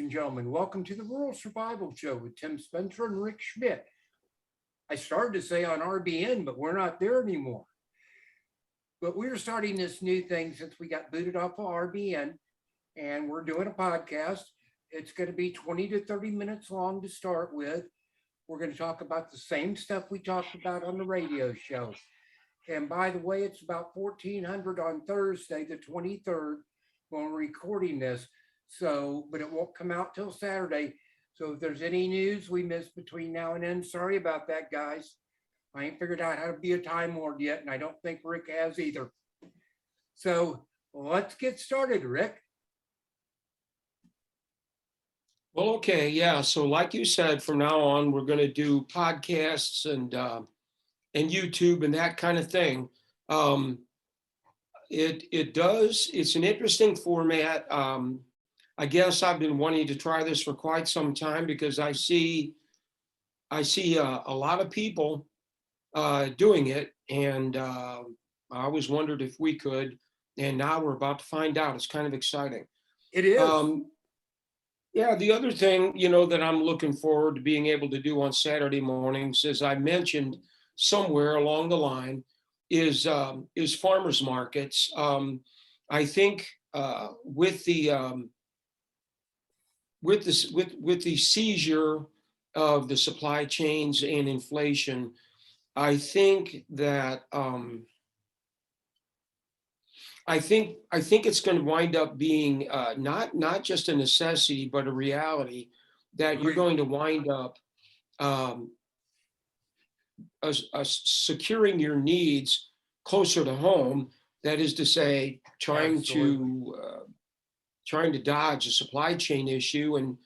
and gentlemen. Welcome to the Rural Survival Show with Tim Spencer and Rick Schmidt. I started to say on RBN, but we're not there anymore. But we're starting this new thing since we got booted off of RBN, and we're doing a podcast. It's going to be 20 to 30 minutes long to start with. We're going to talk about the same stuff we talked about on the radio show. And by the way, it's about 1400 on Thursday, the 23rd, when we're recording this. So, but it won't come out till Saturday. So if there's any news we missed between now and then, sorry about that, guys. I ain't figured out how to be a Time Lord yet, and I don't think Rick has either. So let's get started, Rick. Well, okay, yeah. So like you said, from now on, we're going to do podcasts and YouTube and that kind of thing. It's an interesting format. I guess I've been wanting to try this for quite some time because I see a lot of people doing it, and I always wondered if we could, and now we're about to find out. It's kind of exciting. It is. Yeah, the other thing, that I'm looking forward to being able to do on Saturday mornings, as I mentioned somewhere along the line, is farmers markets. I think with the seizure of the supply chains and inflation, I think that I think it's going to wind up being not just a necessity, but a reality that you're going to wind up securing your needs closer to home. That is to say, trying to dodge a supply chain issue. And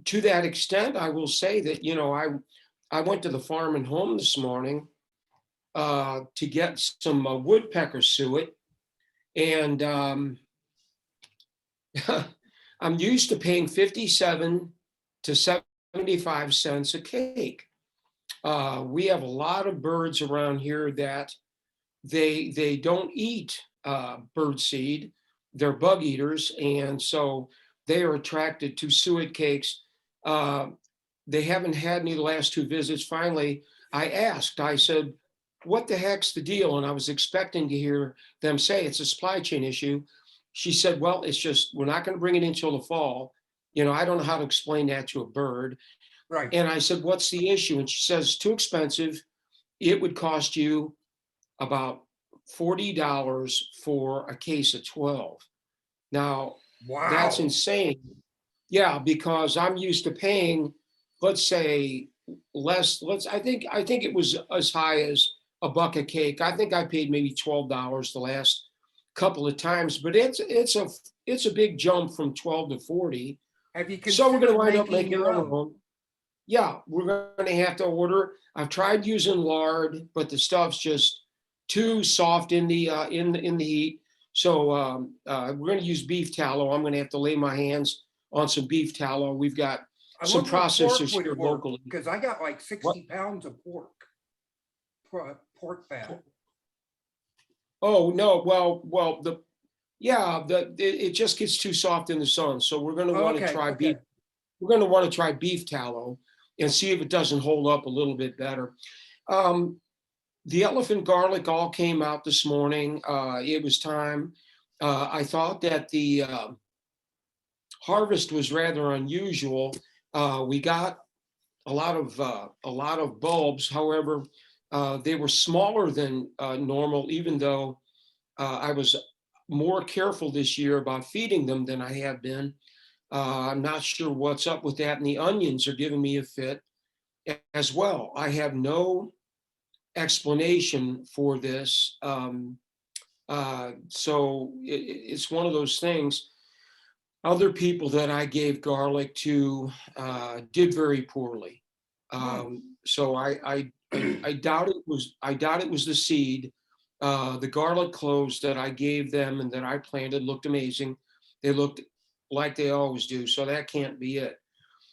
to that extent, I will say that I went to the farm and home this morning to get some woodpecker suet, and I'm used to paying 57 to 75 cents a cake. We have a lot of birds around here that they don't eat bird seed. They're bug eaters, and so they are attracted to suet cakes. They haven't had any of the last two visits. Finally, I said, what the heck's the deal? And I was expecting to hear them say it's a supply chain issue. She said, well, it's just, we're not going to bring it in until the fall. I don't know how to explain that to a bird. Right. And I said, what's the issue? And she says, it's too expensive. It would cost you about $40 for a case of 12. Now, wow, that's insane. Yeah, because I'm used to paying, let's say, less. I think it was as high as a buck a cake. I think I paid maybe $12 the last couple of times, but it's a big jump from 12 to 40. Have you so we're going to wind up making making our own. Yeah, we're going to have to order. I've tried using lard, but the stuff's just too soft in the heat. So we're going to use beef tallow. I'm going to have to lay my hands on some beef tallow. We've got some processors here locally. Because I got like 60 pounds of pork fat. Oh no, well it just gets too soft in the sun. So we're going to want to try beef. We're going to want to try beef tallow and see if it doesn't hold up a little bit better. The elephant garlic all came out this morning. It was time. I thought that the harvest was rather unusual. We got a lot of bulbs. However, they were smaller than normal, even though I was more careful this year about feeding them than I have been. I'm not sure what's up with that. And the onions are giving me a fit as well. I have no explanation for this. So it's one of those things. Other people that I gave garlic to did very poorly. So I doubt it was the seed. The garlic cloves that I gave them and that I planted looked amazing. They looked like they always do. So that can't be it.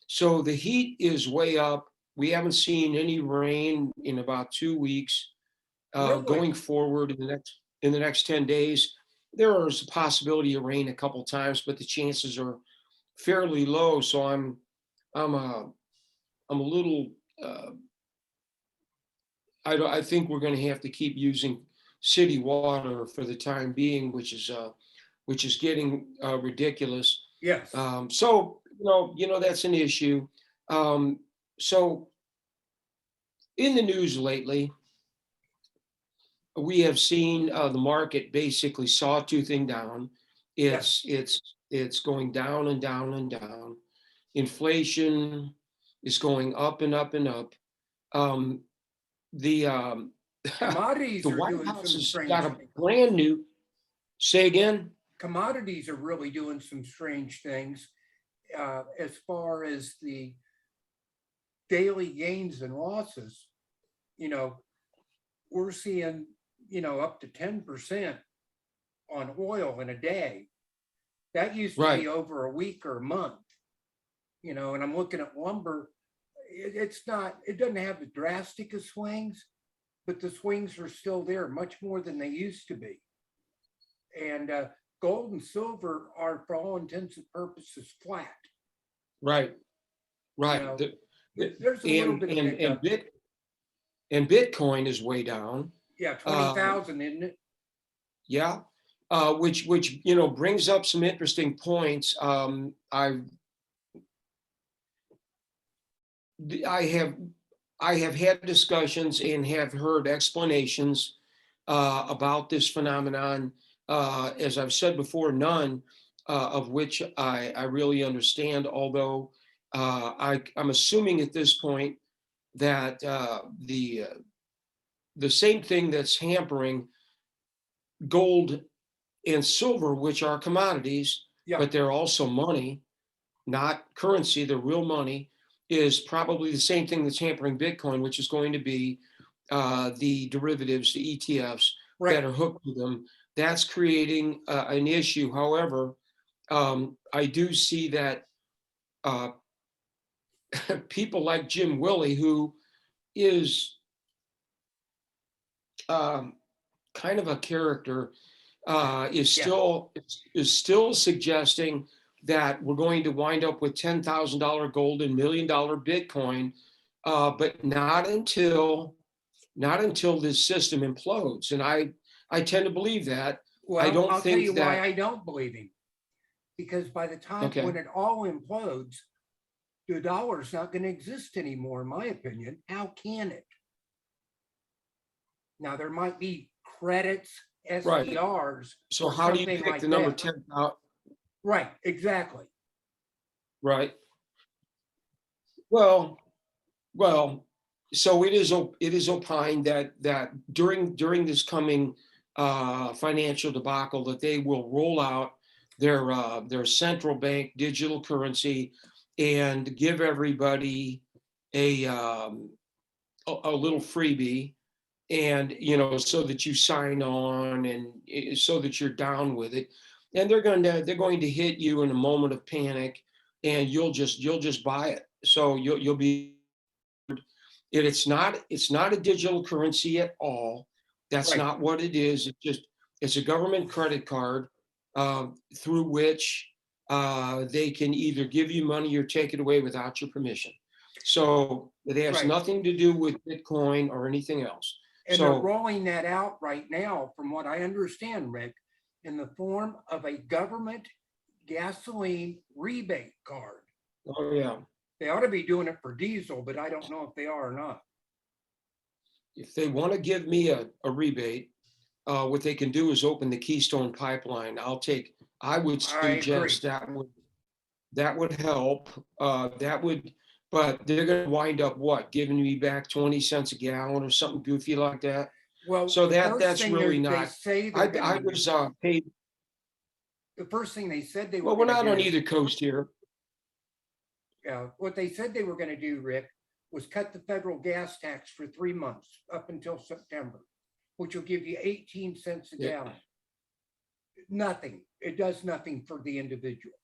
So the heat is way up. We haven't seen any rain in about 2 weeks. Really? Going forward in the next 10 days, there is a possibility of rain a couple times, but the chances are fairly low. So I'm I'm a little, uh, I think we're going to have to keep using city water for the time being, which is getting ridiculous. Yes. So that's an issue. Um, so in the news lately, we have seen the market basically sawtoothing down. Yes. It's going down and down and down. Inflation is going up and up and up. Um, the Commodities the are White doing House some has strange got a things. brand new. Say again. Commodities are really doing some strange things as far as the daily gains and losses. You know, we're seeing, up to 10% on oil in a day. That used to be Right. over a week or a month, and I'm looking at lumber. It doesn't have the drastic of swings, but the swings are still there, much more than they used to be. And gold and silver are, for all intents and purposes, flat. Right. You Right. know, there's a little bit of pickup. And Bitcoin is way down. Yeah, Um, 20,000, isn't it? yeah. Which brings up some interesting points. I have I have had discussions and have heard explanations about this phenomenon. As I've said before, none of which I really understand. Although I'm assuming at this point that the same thing that's hampering gold and silver, which are commodities, Yeah, but they're also money, not currency, they're real money, is probably the same thing that's hampering Bitcoin, which is going to be the derivatives, the ETFs right. that are hooked to them. That's creating an issue. However, I do see that uh, people like Jim Willie, who is um, kind of a character, Yeah, is still suggesting that we're going to wind up with $10,000 gold and $1 million Bitcoin, but not until this system implodes. And I tend to believe that. I well, don't I'll tell you think why that. I don't believe him. Because by the time Okay. when it all implodes, the dollar's not going to exist anymore, in my opinion. How can it? Now, there might be credits, Right. SDRs, So or how do you something pick the like number that. 10,000? Right, exactly. Right. Well, Well, so it is opined that during this coming financial debacle that they will roll out their central bank digital currency and give everybody a a little freebie, and so that you sign on, and so that you're down with it, and they're going to hit you in a moment of panic, and you'll just buy it, so you'll be. It's not a digital currency at all. That's Right, not what it is. It's a government credit card through which they can either give you money or take it away without your permission. So it has right. nothing to do with Bitcoin or anything else. And they're So, rolling that out right now, from what I understand, Rick, in the form of a government gasoline rebate card. oh yeah, They ought to be doing it for diesel, but I don't know if they are or not. if they want to give me a rebate, what they can do is open the Keystone Pipeline. I would I agree. suggest that would help. That would, but they're going to wind up what, giving me back 20 cents a gallon or something goofy like that. Well, So the first that's thing really they not. say I they're going I to do, was paid. the first thing they said they were Well, we're going to not on do, either coast here. what they said they were going to do, Rick, was cut the federal gas tax for 3 months up until September, which will give you 18 cents a Yeah. gallon. Nothing. It does nothing for the individual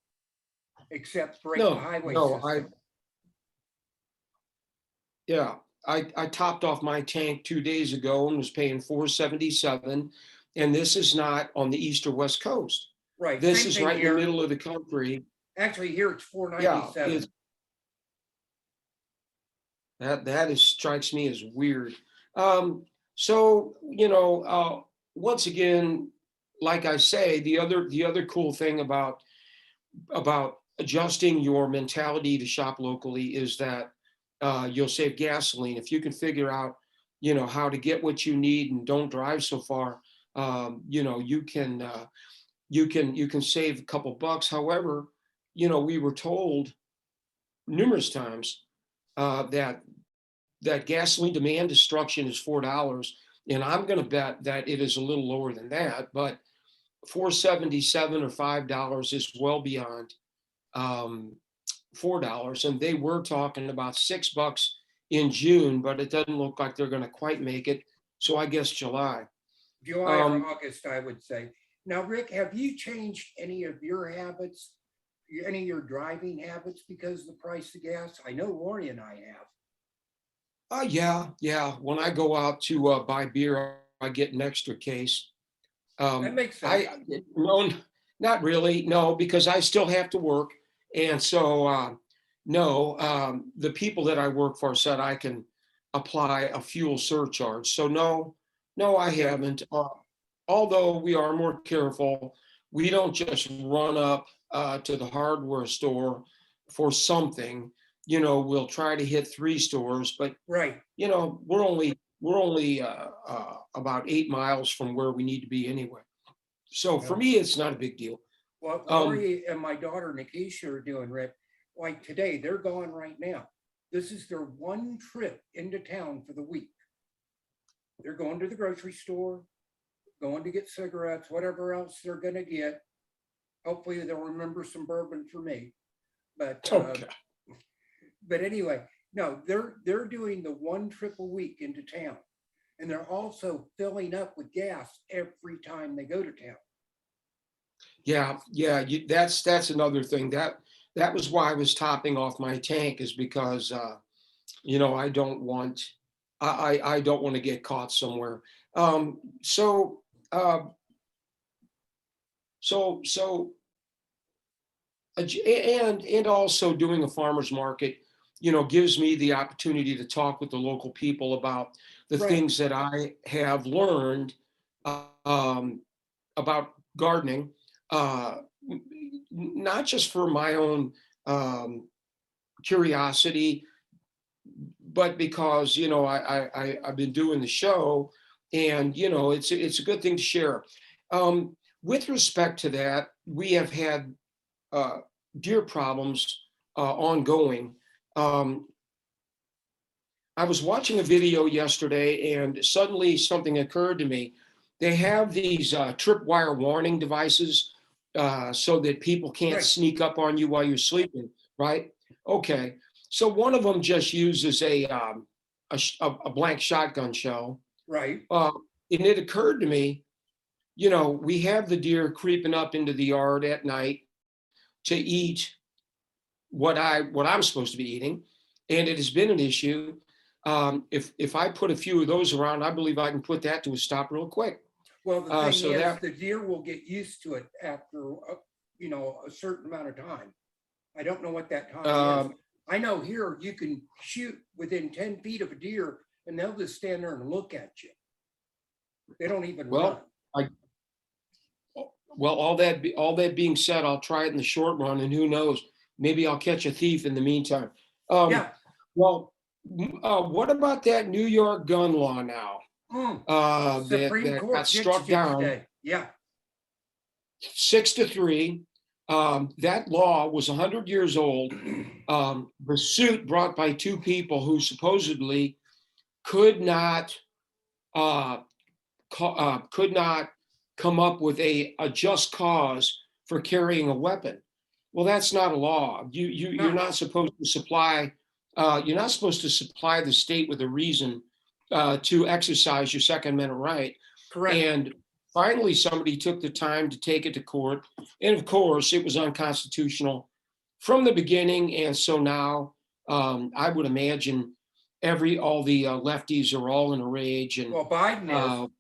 except break the No, highway no, system. yeah, I topped off my tank 2 days ago and was paying 477, And this is not on the east or west coast. Right. This Same is thing right in here. the middle of the country. Actually, here it's Yeah, $4.97. that is strikes me as weird. So once again, like I say, the other cool thing about adjusting your mentality to shop locally is that you'll save gasoline if you can figure out how to get what you need and don't drive so far. You can save a couple bucks. However, we were told numerous times that gasoline demand destruction is $4, and I'm going to bet that it is a little lower than that, but 4.77 or $5 is well beyond $4, and they were talking about $6 in June, but it doesn't look like they're going to quite make it. So I guess July. July or August, I would say. Now, Rick, have you changed any of your habits, any of your driving habits because of the price of gas? I know Lori and I have. Yeah. When I go out to buy beer, I get an extra case. That makes sense. No, not really. No, because I still have to work, and so no. The people that I work for said I can apply a fuel surcharge. So no, I haven't. Although we are more careful, we don't just run up to the hardware store for something. We'll try to hit 3 stores, but Right. we're only about 8 miles from where we need to be anyway. So for me, it's not a big deal. What Lori and my daughter Nikisha are doing, Rick, like today, they're going right now. This is their one trip into town for the week. They're going to the grocery store, going to get cigarettes, whatever else they're going to get. Hopefully they'll remember some bourbon for me. But Okay. but anyway, no, they're doing the one trip a week into town. And they're also filling up with gas every time they go to town. Yeah. That's another thing. That was why I was topping off my tank, is because I don't want I don't want to get caught somewhere. So uh, so so and also doing a farmer's market, gives me the opportunity to talk with the local people about the Right. things that I have learned um, about gardening, uh, not just for my own curiosity, but because I've been doing the show, and it's a good thing to share. With respect to that, we have had uh, deer problems ongoing. Um, I was watching a video yesterday, and suddenly something occurred to me. They have these tripwire warning devices so that people can't Right. sneak up on you while you're sleeping, right? Okay. So one of them just uses a blank shotgun shell. Right. And it occurred to me, we have the deer creeping up into the yard at night to eat what I'm supposed to be eating, and it has been an issue. If I put a few of those around, I believe I can put that to a stop real quick. Well, the thing So is, that the deer will get used to it after, a certain amount of time. I don't know what that time is. um, I know here you can shoot within 10 feet of a deer and they'll just stand there and look at you. They don't even run. well, all that being said, I'll try it in the short run, and who knows, maybe I'll catch a thief in the meantime. Yeah. Well, what about that New York gun law now Supreme that Court got ditched struck it down today. Yeah. 6-3? That law was 100 years old. The suit brought by 2 people who supposedly could not uh, could not come up with a just cause for carrying a weapon. Well, that's not a law. You're No. not supposed to supply. You're not supposed to supply the state with a reason to exercise your Second Amendment right. Correct. And finally, somebody took the time to take it to court, and of course, it was unconstitutional from the beginning. And so now, I would imagine all the lefties are all in a rage, and Well, Biden is.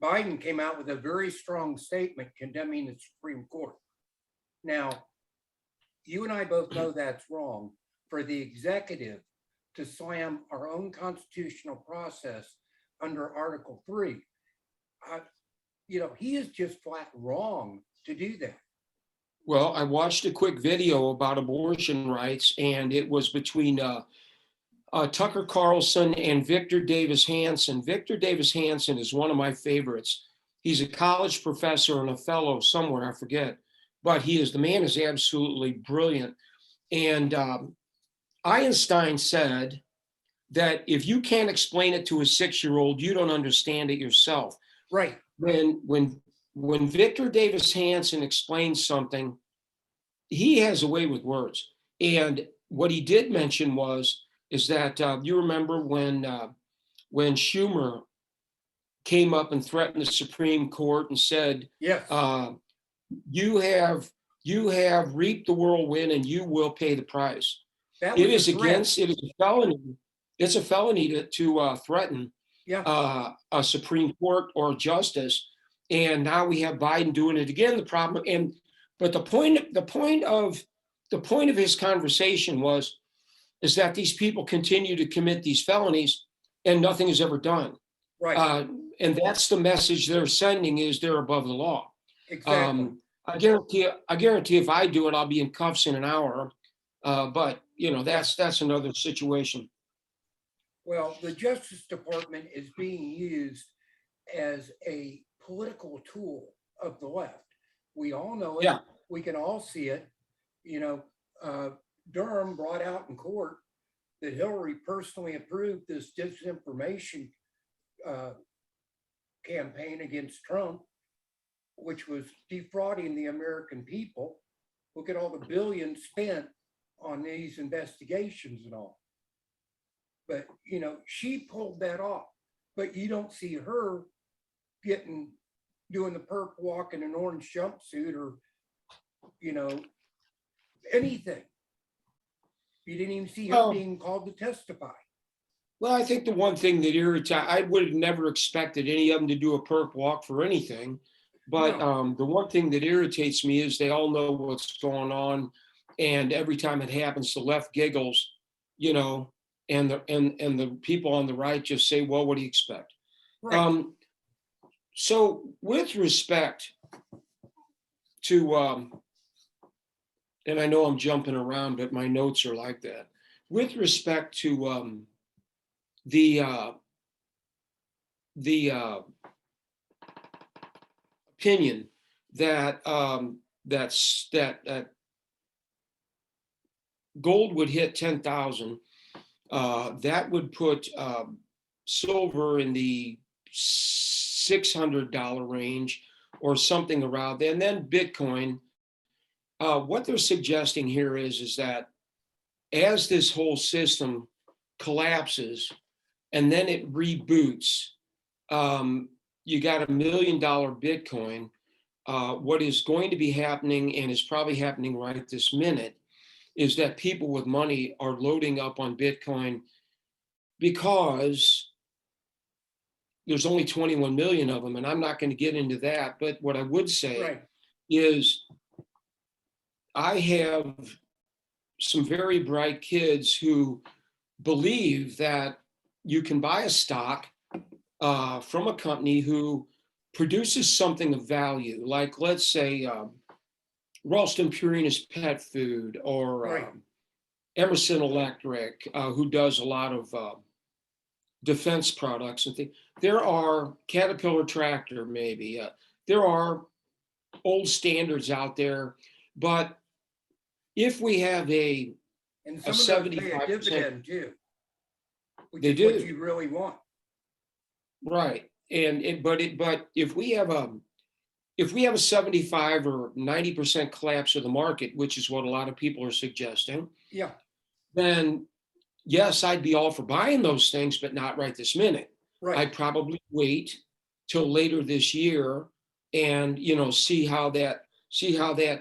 Biden came out with a very strong statement condemning the Supreme Court. Now, you and I both know that's wrong for the executive to slam our own constitutional process under Article 3. He is just flat wrong to do that. Well, I watched a quick video about abortion rights, and it was between Tucker Carlson and Victor Davis Hanson. Victor Davis Hanson is one of my favorites. He's a college professor and a fellow somewhere, I forget, but the man is absolutely brilliant. And Einstein said that if you can't explain it to a 6-year-old, you don't understand it yourself. Right. When Victor Davis Hanson explains something, he has a way with words. And what he did mention is that you remember when Schumer came up and threatened the Supreme Court and said, yes, you have reaped the whirlwind and you will pay the price. It is a felony. It's a felony to threaten a Supreme Court or justice. And now we have Biden doing it again. But the point of his conversation is that these people continue to commit these felonies and nothing is ever done. Right. And that's the message they're sending, is they're above the law. Exactly. I guarantee if I do it, I'll be in cuffs in an hour. But that's another situation. Well, the Justice Department is being used as a political tool of the left. We all know it. Yeah. We can all see it. Durham brought out in court that Hillary personally approved this disinformation campaign against Trump, which was defrauding the American people. Look at all the billions spent on these investigations and all. But, she pulled that off. But you don't see her doing the perp walk in an orange jumpsuit or, anything. You didn't even see her being called to testify. Well, I think the one thing that I would have never expected any of them to do a perp walk for anything. But the one thing that irritates me is they all know what's going on. And every time it happens, the left giggles, and the people on the right just say, well, what do you expect? Right. So with respect to, and I know I'm jumping around, but my notes are like that. With respect to the opinion that that gold would hit 10,000, that would put silver in the $600 range or something around there, and then Bitcoin. What they're suggesting here is that as this whole system collapses and then it reboots, you got $1 million Bitcoin. What is going to be happening, and is probably happening right this minute, is that people with money are loading up on Bitcoin because there's only 21 million of them. And I'm not going to get into that. But what I would say is I have some very bright kids who believe that you can buy a stock from a company who produces something of value, like let's say Ralston Purina's pet food, or Emerson Electric, who does a lot of defense products and things. There are Caterpillar tractor, maybe. There are old standards out there, but if we have a 75% dividend too, which they is do. What you really want, right? But if we have a 75 or 90% collapse of the market, which is what a lot of people are suggesting, then yes, I'd be all for buying those things, but not right this minute. Right. I'd probably wait till later this year and see how that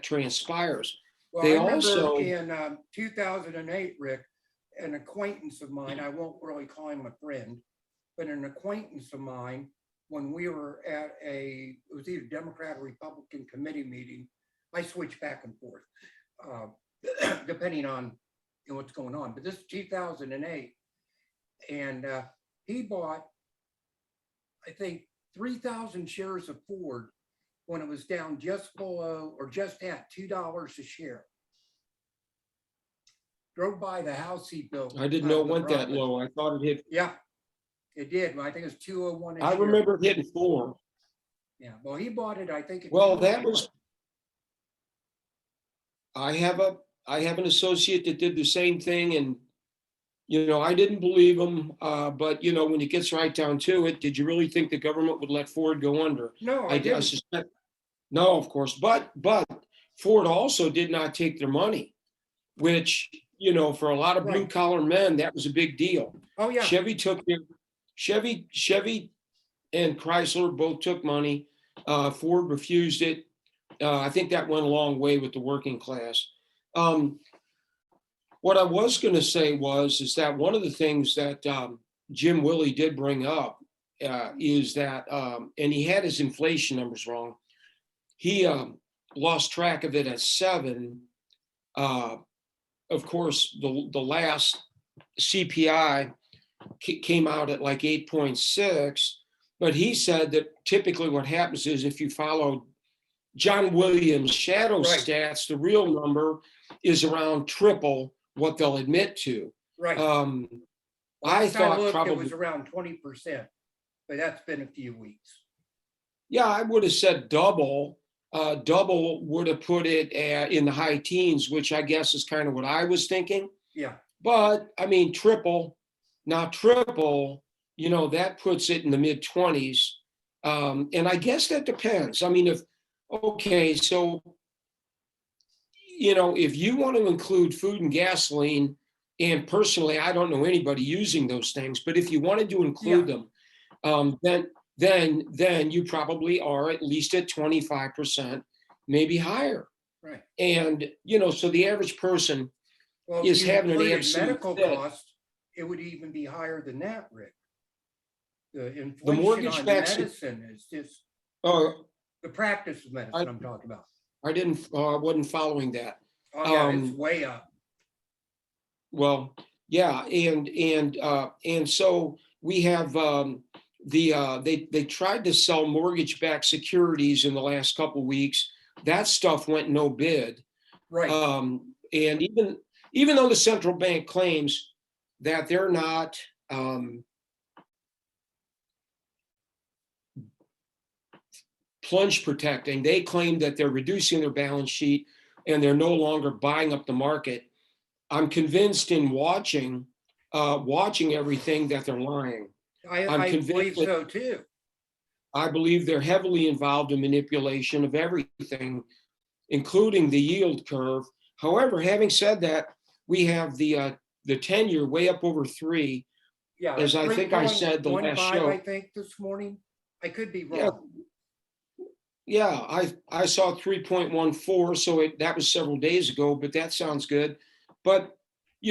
transpires. Well, I remember in 2008, Rick, an acquaintance of mine, I won't really call him a friend, but an acquaintance of mine when we were at it was either Democrat or Republican committee meeting. I switch back and forth, depending on what's going on. But this is 2008, and he bought, I think, 3,000 shares of Ford when it was down just below or just at $2 a share. Drove by the house he built. I didn't know it went that low. I thought it hit. Yeah, it did. I think it was 201. I remember it hitting 4. Yeah, well, he bought it, I think. Well, that was. I have an associate that did the same thing, and I didn't believe him. But when it gets right down to it, did you really think the government would let Ford go under? No, I suspect. No, of course, but Ford also did not take their money, which for a lot of blue collar men, that was a big deal. Oh yeah. Chevy and Chrysler both took money. Ford refused it. I think that went a long way with the working class. What I was going to say is that one of the things that Jim Willie did bring up is that, and he had his inflation numbers wrong. He lost track of it at 7. Of course, the last CPI came out at like 8.6, but he said that typically what happens is if you follow John Williams' shadow stats, the real number is around triple what they'll admit to. Right. I thought probably it was around 20%, but that's been a few weeks. Yeah, I would have said double. Double would have put it in the high teens, which I guess is kind of what I was thinking. Yeah. But I mean, triple, not triple, that puts it in the mid 20s. And I guess that depends. I mean, if you want to include food and gasoline, and personally, I don't know anybody using those things, but if you wanted to include them, then you probably are at least at 25%, maybe higher. Right. And, so the average person is having an absolute medical cost, it would even be higher than that, Rick. The inflation on medicine is just the practice of medicine I'm talking about. I wasn't following that. Oh yeah, it's way up. Well, yeah, and so we have they tried to sell mortgage-backed securities in the last couple of weeks. That stuff went no bid. Right. And even though the central bank claims that they're not plunge protecting, they claim that they're reducing their balance sheet and they're no longer buying up the market. I'm convinced in watching everything that they're lying. I believe so too. I believe they're heavily involved in manipulation of everything, including the yield curve. However, having said that, we have the 10-year way up over 3. Yeah, as I think I said the last show. I think this morning. I could be wrong. Yeah, I saw 3.14, so that was several days ago, but that sounds good. But the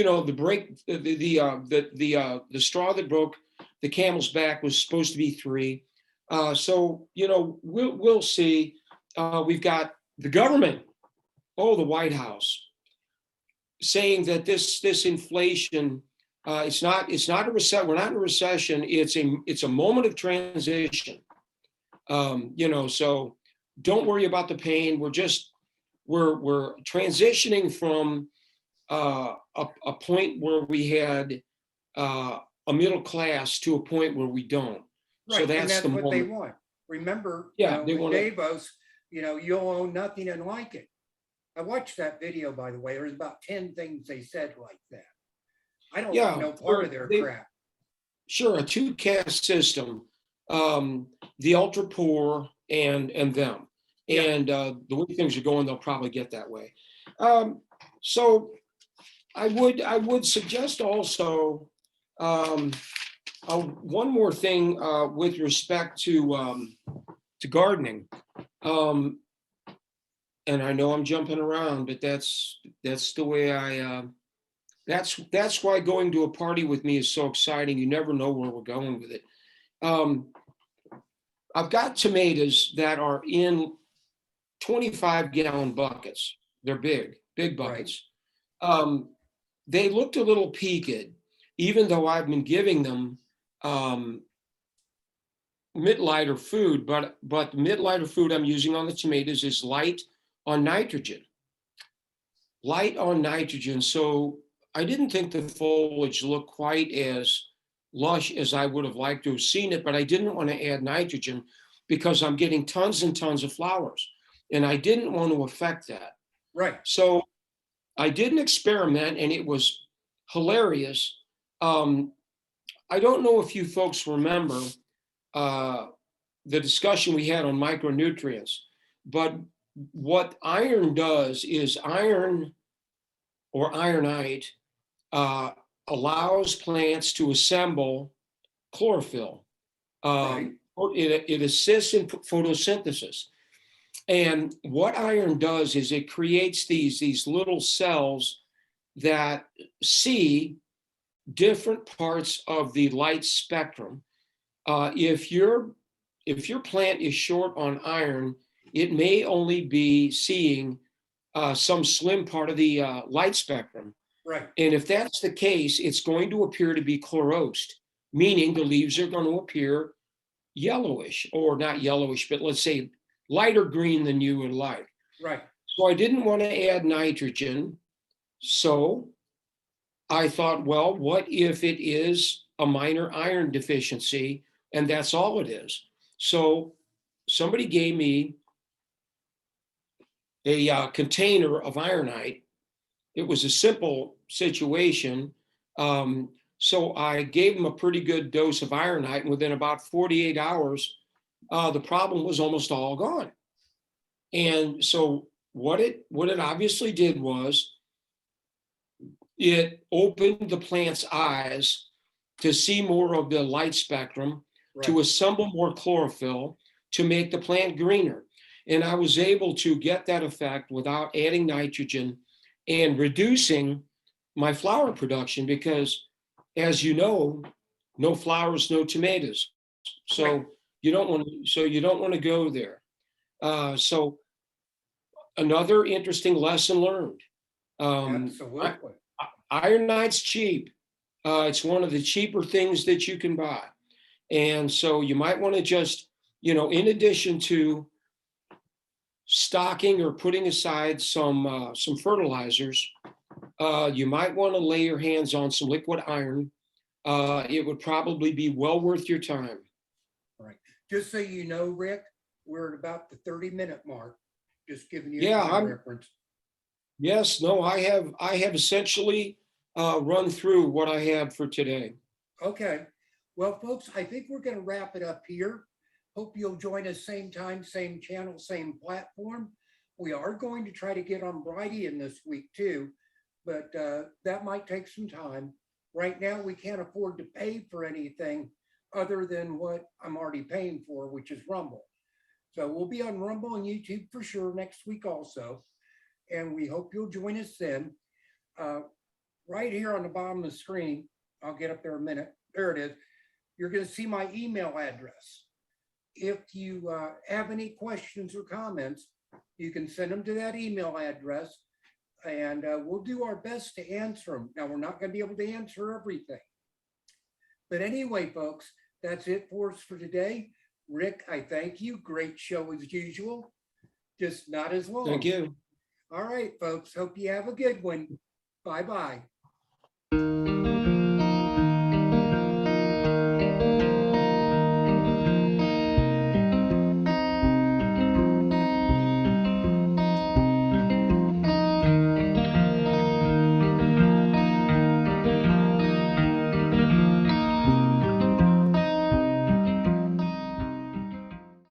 straw that broke the camel's back was supposed to be 3. So we'll see. We've got the government, the White House, saying that this inflation, it's not a recession. We're not in a recession. It's a moment of transition. So don't worry about the pain. We're transitioning from a point where we had a middle class to a point where we don't. Right, so that's the what moment. they want. Remember, they want Davos, you'll own nothing and like it. I watched that video, by the way. There's about 10 things they said like that. I don't know part of their crap. Sure, a 2-caste system, the ultra poor and them. Yeah. And the way things are going, they'll probably get that way. So I would suggest also one more thing with respect to gardening. And I know I'm jumping around, but that's the way that's why going to a party with me is so exciting. You never know where we're going with it. I've got tomatoes that are in 25-gallon buckets. They're big, big Right. buckets. They looked a little peaked, even though I've been giving them mid-lighter food, but the mid-lighter food I'm using on the tomatoes is light on nitrogen. Light on nitrogen. So I didn't think the foliage looked quite as lush as I would have liked to have seen it, but I didn't want to add nitrogen because I'm getting tons and tons of flowers, and I didn't want to affect that. Right. So I did an experiment, and it was hilarious. I don't know if you folks remember the discussion we had on micronutrients, but what iron does is iron or ironite allows plants to assemble chlorophyll. Right. It assists in photosynthesis. And what iron does is it creates these little cells that see different parts of the light spectrum. If your plant is short on iron, it may only be seeing some slim part of the light spectrum. Right. And if that's the case, it's going to appear to be chlorosed, meaning the leaves are going to appear yellowish, or not yellowish, but let's say lighter green than you would like. Right. So I didn't want to add nitrogen. So I thought, well, what if it is a minor iron deficiency and that's all it is? So somebody gave me a container of ironite. It was a simple situation. So I gave them a pretty good dose of ironite, and within about 48 hours, the problem was almost all gone. And so what it obviously did was it opened the plant's eyes to see more of the light spectrum, Right. to assemble more chlorophyll, to make the plant greener. And I was able to get that effect without adding nitrogen and reducing my flower production, because, as you know, no flowers, no tomatoes. So Right. you don't want to go there. So another interesting lesson learned. Absolutely. Ironite's cheap. It's one of the cheaper things that you can buy. And so you might want to just, in addition to stocking or putting aside some fertilizers, you might want to lay your hands on some liquid iron. It would probably be well worth your time. Right. Just so you know, Rick, we're at about the 30-minute mark. Just giving you Yeah, a reference. Yes, no, I have essentially run through what I had for today. Okay. Well, folks, I think we're going to wrap it up here. Hope you'll join us same time, same channel, same platform. We are going to try to get on Brighteon this week too, but that might take some time. Right now, we can't afford to pay for anything other than what I'm already paying for, which is Rumble. So we'll be on Rumble and YouTube for sure next week also. And we hope you'll join us then. Right here on the bottom of the screen, I'll get up there in a minute. There it is. You're going to see my email address. If you have any questions or comments, you can send them to that email address, and we'll do our best to answer them. Now, we're not going to be able to answer everything. But anyway, folks, that's it for us for today. Rick, I thank you. Great show as usual, just not as long. Thank you. All right, folks. Hope you have a good one. Bye-bye.